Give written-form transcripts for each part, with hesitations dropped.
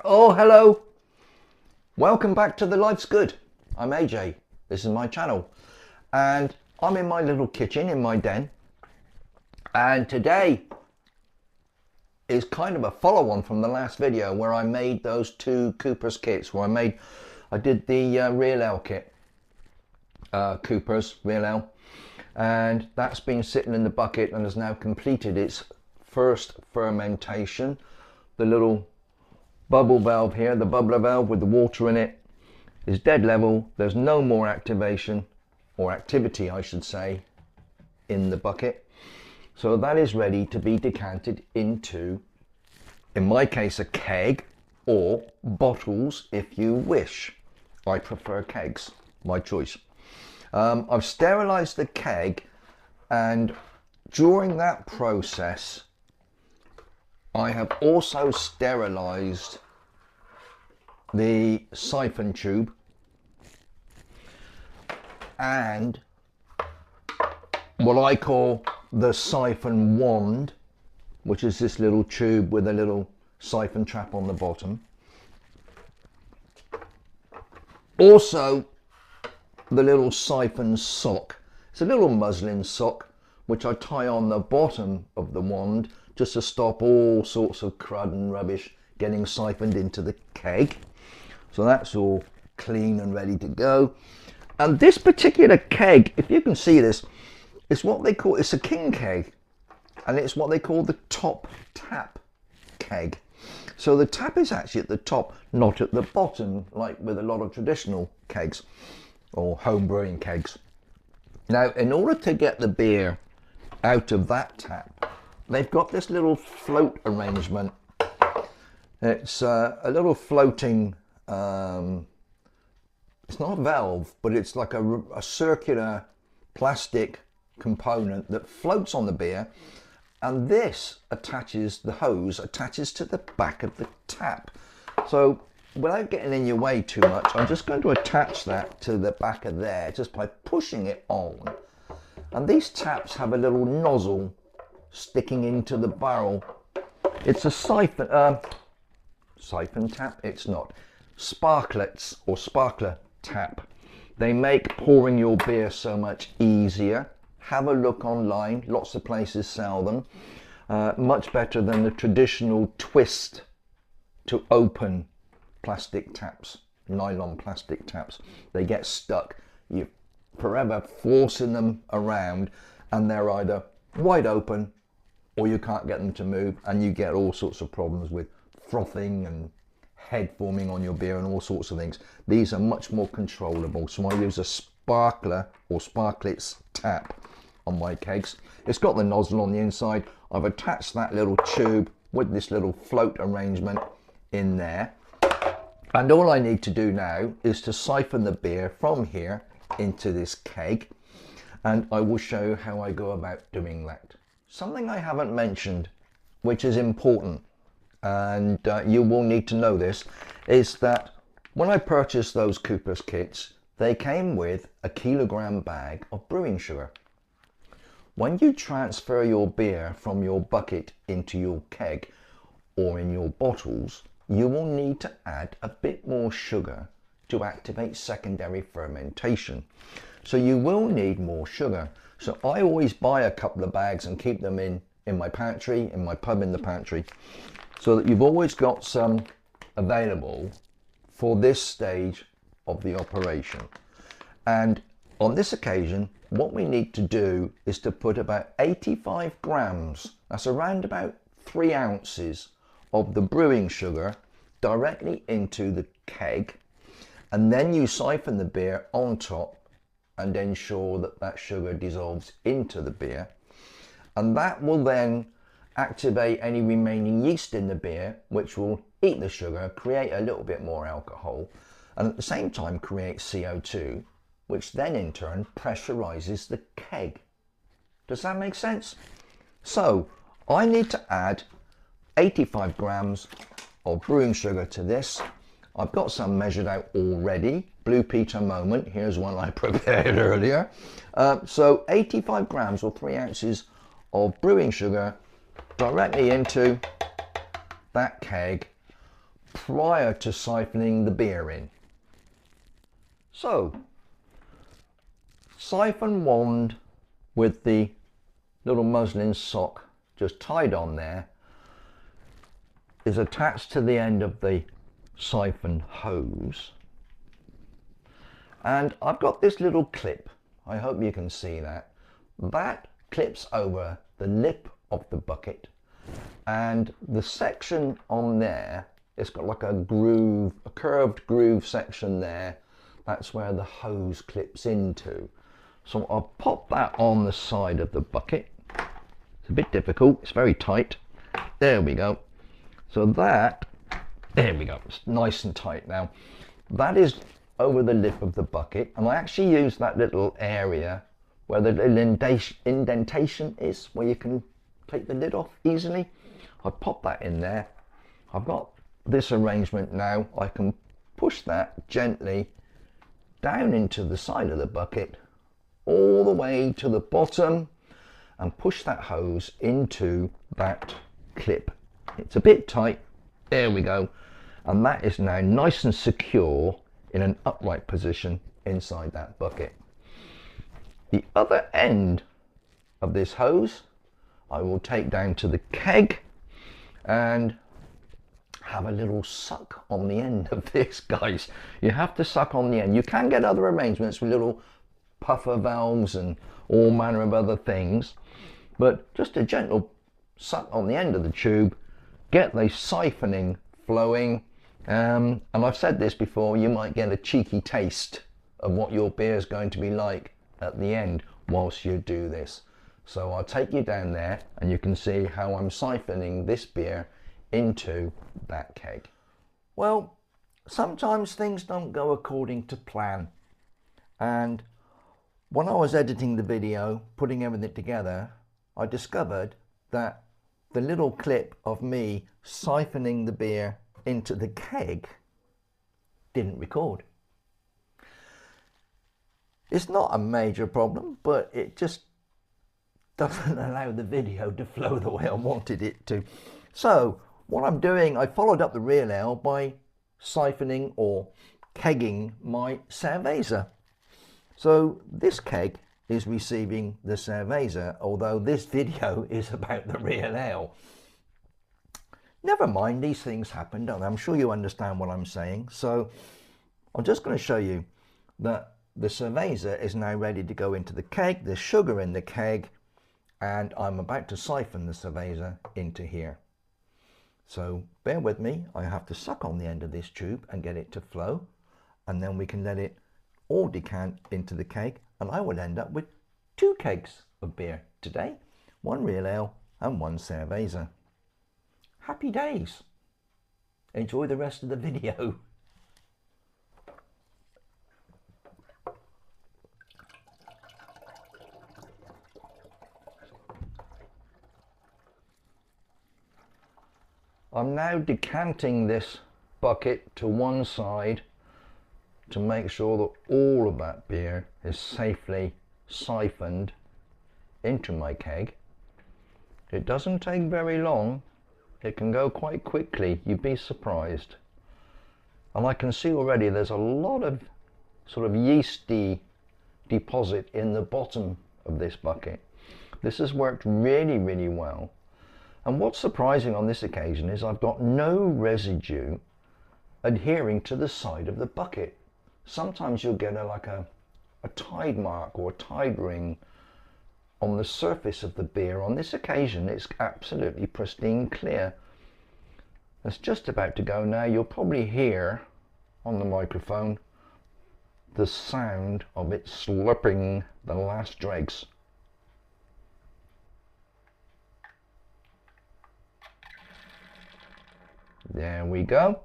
Oh, hello. Welcome back to The Life's Good. I'm AJ. This is my channel. And I'm in my little kitchen in my den. And today is kind of a follow-on from the last video where I made those two Cooper's kits. Where I did the real ale kit. Cooper's real ale. And that's been sitting in the bucket and has now completed its first fermentation. The little bubble valve here, the bubbler valve with the water in it, is dead level. There's no more activation, or activity I should say, in the bucket. So that is ready to be decanted into, in my case, a keg or bottles if you wish. I prefer kegs, my choice. I've sterilized the keg, and during that process I have also sterilized the siphon tube and what I call the siphon wand, which is this little tube with a little siphon trap on the bottom. Also the little siphon sock. It's a little muslin sock which I tie on the bottom of the wand just to stop all sorts of crud and rubbish getting siphoned into the keg. So that's all clean and ready to go. And this particular keg, if you can see this, it's what they call, it's a king keg, and it's what they call the top tap keg. So the tap is actually at the top, not at the bottom, like with a lot of traditional kegs or home brewing kegs. Now, in order to get the beer out of that tap, they've got this little float arrangement. It's a little floating, it's not a valve, but it's like a circular plastic component that floats on the beer, and this attaches, the hose attaches to the back of the tap. So without getting in your way too much, I'm just going to attach that to the back of there just by pushing it on. And these taps have a little nozzle sticking into the barrel. It's a siphon tap? It's not. Sparklets or sparkler tap. They make pouring your beer so much easier. Have a look online, lots of places sell them. Much better than the traditional twist to open plastic taps, nylon plastic taps. They get stuck. You're forever forcing them around and they're either wide open or you can't get them to move, and you get all sorts of problems with frothing and head forming on your beer and all sorts of things. These are much more controllable, so I use a sparkler or sparklets tap on my kegs. It's got the nozzle on the inside. I've attached that little tube with this little float arrangement in there, and all I need to do now is to siphon the beer from here into this keg, and I will show you how I go about doing that. Something I haven't mentioned, which is important, and you will need to know this, is that when I purchased those Cooper's kits, they came with a kilogram bag of brewing sugar. When you transfer your beer from your bucket into your keg or in your bottles, you will need to add a bit more sugar to activate secondary fermentation. So you will need more sugar. So I always buy a couple of bags and keep them in my pantry, in my pub in the pantry, so that you've always got some available for this stage of the operation. And on this occasion, what we need to do is to put about 85 grams, that's around about 3 ounces of the brewing sugar directly into the keg, and then you siphon the beer on top and ensure that that sugar dissolves into the beer, and that will then activate any remaining yeast in the beer, which will eat the sugar, create a little bit more alcohol, and at the same time create CO2, which then in turn pressurizes the keg. Does that make sense? So I need to add 85 grams of brewing sugar to this. I've got some measured out already. Blue Peter moment, here's one I prepared earlier. So 85 grams or 3 ounces of brewing sugar directly into that keg, prior to siphoning the beer in. So, siphon wand with the little muslin sock just tied on there is attached to the end of the siphon hose, and I've got this little clip. I hope you can see that. That clips over the lip of the bucket, and the section on there, it's got like a groove, a curved groove section there. That's where the hose clips into. So I'll pop that on the side of the bucket. It's a bit difficult, it's very tight. There we go. So that, there we go, it's nice and tight now. That is over the lip of the bucket, and I actually use that little area where the indentation is, where you can take the lid off easily. I pop that in there. I've got this arrangement now. I can push that gently down into the side of the bucket, all the way to the bottom, and push that hose into that clip. It's a bit tight, there we go, and that is now nice and secure in an upright position inside that bucket. The other end of this hose I will take down to the keg and have a little suck on the end of this, guys. You have to suck on the end. You can get other arrangements with little puffer valves and all manner of other things, but just a gentle suck on the end of the tube, get the siphoning flowing, and I've said this before, you might get a cheeky taste of what your beer is going to be like at the end whilst you do this. So I'll take you down there and you can see how I'm siphoning this beer into that keg. Well, sometimes things don't go according to plan, and when I was editing the video, putting everything together, I discovered that the little clip of me siphoning the beer into the keg didn't record. It's not a major problem, but it just doesn't allow the video to flow the way I wanted it to. So what I'm doing, I followed up the real ale by siphoning or kegging my cerveza. So this keg is receiving the cerveza, although this video is about the real ale. Never mind, these things happen, don't they? I'm sure you understand what I'm saying. So I'm just going to show you that the cerveza is now ready to go into the keg. There's sugar in the keg, and I'm about to siphon the cerveza into here. So bear with me, I have to suck on the end of this tube and get it to flow, and then we can let it all decant into the keg, and I will end up with 2 kegs of beer today, 1 real ale and 1 cerveza. Happy days. Enjoy the rest of the video. I'm now decanting this bucket to one side to make sure that all of that beer is safely siphoned into my keg. It doesn't take very long. It can go quite quickly, you'd be surprised. And I can see already there's a lot of sort of yeasty deposit in the bottom of this bucket. This has worked really, really well. And what's surprising on this occasion is I've got no residue adhering to the side of the bucket. Sometimes you'll get like a tide mark or a tide ring on the surface of the beer. On this occasion it's absolutely pristine clear. It's just about to go now. You'll probably hear on the microphone the sound of it slurping the last dregs. There we go.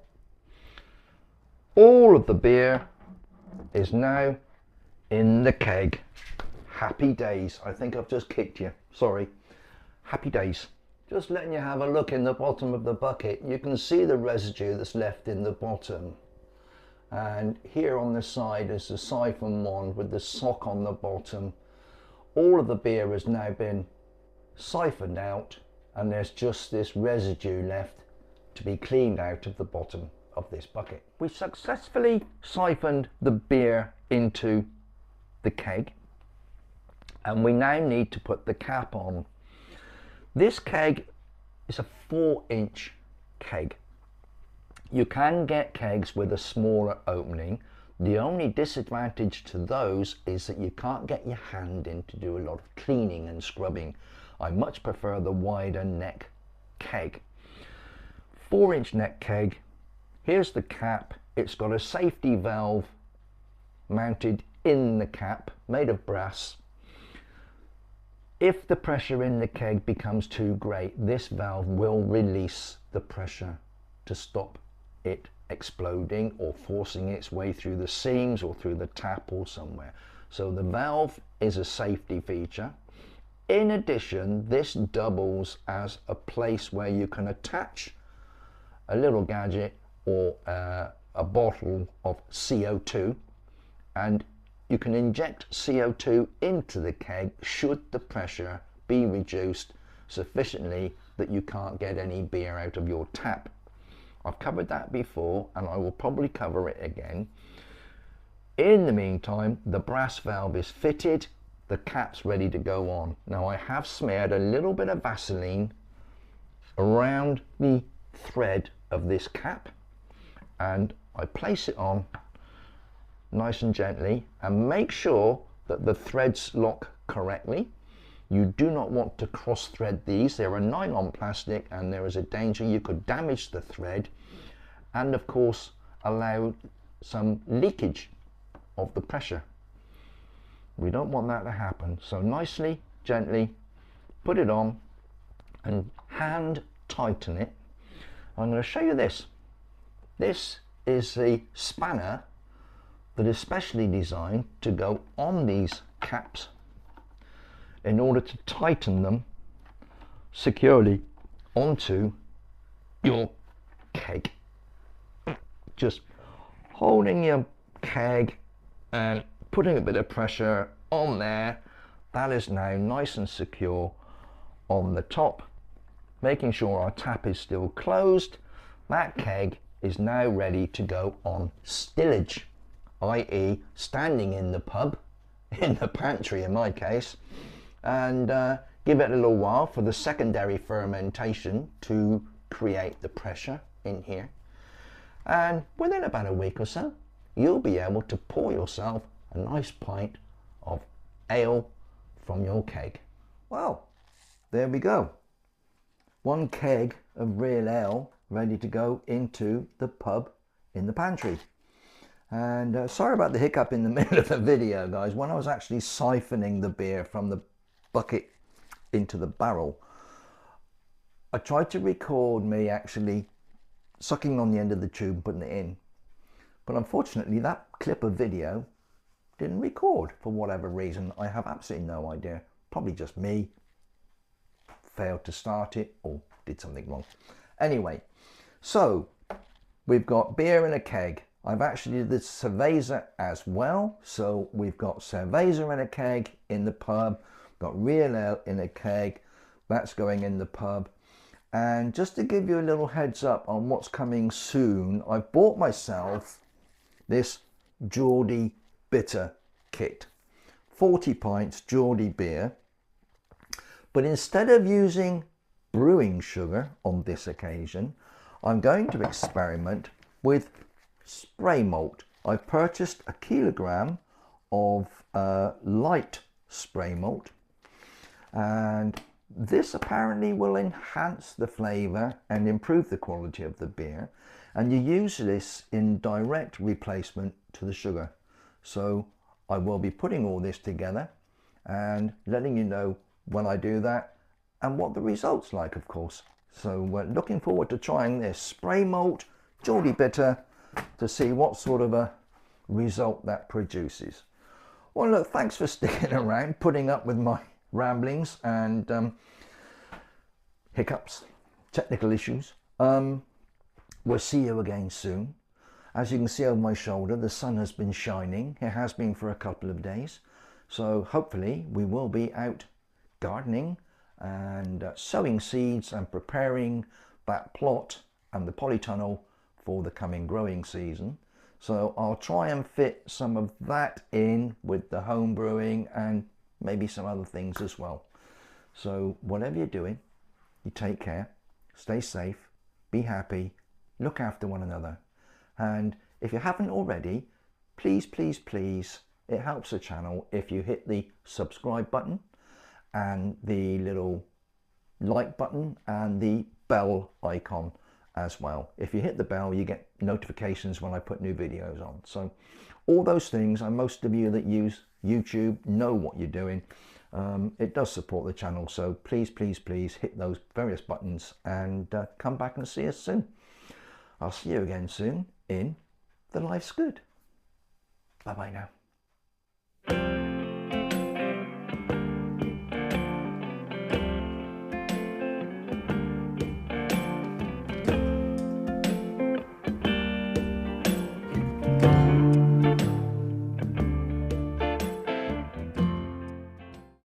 All of the beer is now in the keg. Happy days. I think I've just kicked you. Sorry. Happy days. Just letting you have a look in the bottom of the bucket. You can see the residue that's left in the bottom. And here on the side is the siphon wand with the sock on the bottom. All of the beer has now been siphoned out, and there's just this residue left to be cleaned out of the bottom of this bucket. We successfully siphoned the beer into the keg, and we now need to put the cap on. This keg is a 4-inch keg. You can get kegs with a smaller opening. The only disadvantage to those is that you can't get your hand in to do a lot of cleaning and scrubbing. I much prefer the wider neck keg. 4-inch neck keg. Here's the cap. It's got a safety valve mounted in the cap, made of brass. If the pressure in the keg becomes too great, this valve will release the pressure to stop it exploding or forcing its way through the seams or through the tap or somewhere. So the valve is a safety feature. In addition, this doubles as a place where you can attach a little gadget or a bottle of CO2, and you can inject CO2 into the keg should the pressure be reduced sufficiently that you can't get any beer out of your tap. I've covered that before and I will probably cover it again. In the meantime, the brass valve is fitted, the cap's ready to go on. Now I have smeared a little bit of Vaseline around the thread of this cap, and I place it on nice and gently and make sure that the threads lock correctly. You do not want to cross thread these. They're a nylon plastic and there is a danger you could damage the thread and of course allow some leakage of the pressure. We don't want that to happen. So nicely, gently put it on and hand tighten it. I'm going to show you this. This is the spanner that is specially designed to go on these caps in order to tighten them securely onto your keg. Just holding your keg and putting a bit of pressure on there. That is now nice and secure on the top, making sure our tap is still closed. That keg is now ready to go on stillage, i.e. standing in the pub, in the pantry in my case, and give it a little while for the secondary fermentation to create the pressure in here. And within about a week or so, you'll be able to pour yourself a nice pint of ale from your keg. Well, there we go. One keg of real ale ready to go into the pub in the pantry. And sorry about the hiccup in the middle of the video, guys. When I was actually siphoning the beer from the bucket into the barrel, I tried to record me actually sucking on the end of the tube and putting it in, but unfortunately that clip of video didn't record for whatever reason. I have absolutely no idea. Probably just me failed to start it or did something wrong. Anyway, so we've got beer in a keg. I've actually did the cerveza as well. So we've got cerveza in a keg in the pub, got real ale in a keg, that's going in the pub. And just to give you a little heads up on what's coming soon, I've bought myself this Geordie bitter kit. 40 pints Geordie beer. But instead of using brewing sugar on this occasion, I'm going to experiment with spray malt. I've purchased a kilogram of light spray malt, and this apparently will enhance the flavour and improve the quality of the beer, and you use this in direct replacement to the sugar. So I will be putting all this together and letting you know when I do that and what the results like, of course. So we're looking forward to trying this spray malt Geordie bitter to see what sort of a result that produces. Well, look, thanks for sticking around, putting up with my ramblings and hiccups, technical issues. We'll see you again soon. As you can see over my shoulder, the sun has been shining. It has been for a couple of days. So hopefully we will be out gardening and sowing seeds and preparing that plot and the polytunnel for the coming growing season. So I'll try and fit some of that in with the home brewing and maybe some other things as well. So whatever you're doing, you take care, stay safe, be happy, look after one another. And if you haven't already, please, please, please, it helps the channel if you hit the subscribe button and the little like button and the bell icon as well. If you hit the bell, you get notifications when I put new videos on. So all those things, and most of you that use YouTube know what you're doing. It does support the channel, so please, please, please hit those various buttons and come back and see us soon. I'll see you again soon in The Life's Good. Bye bye now.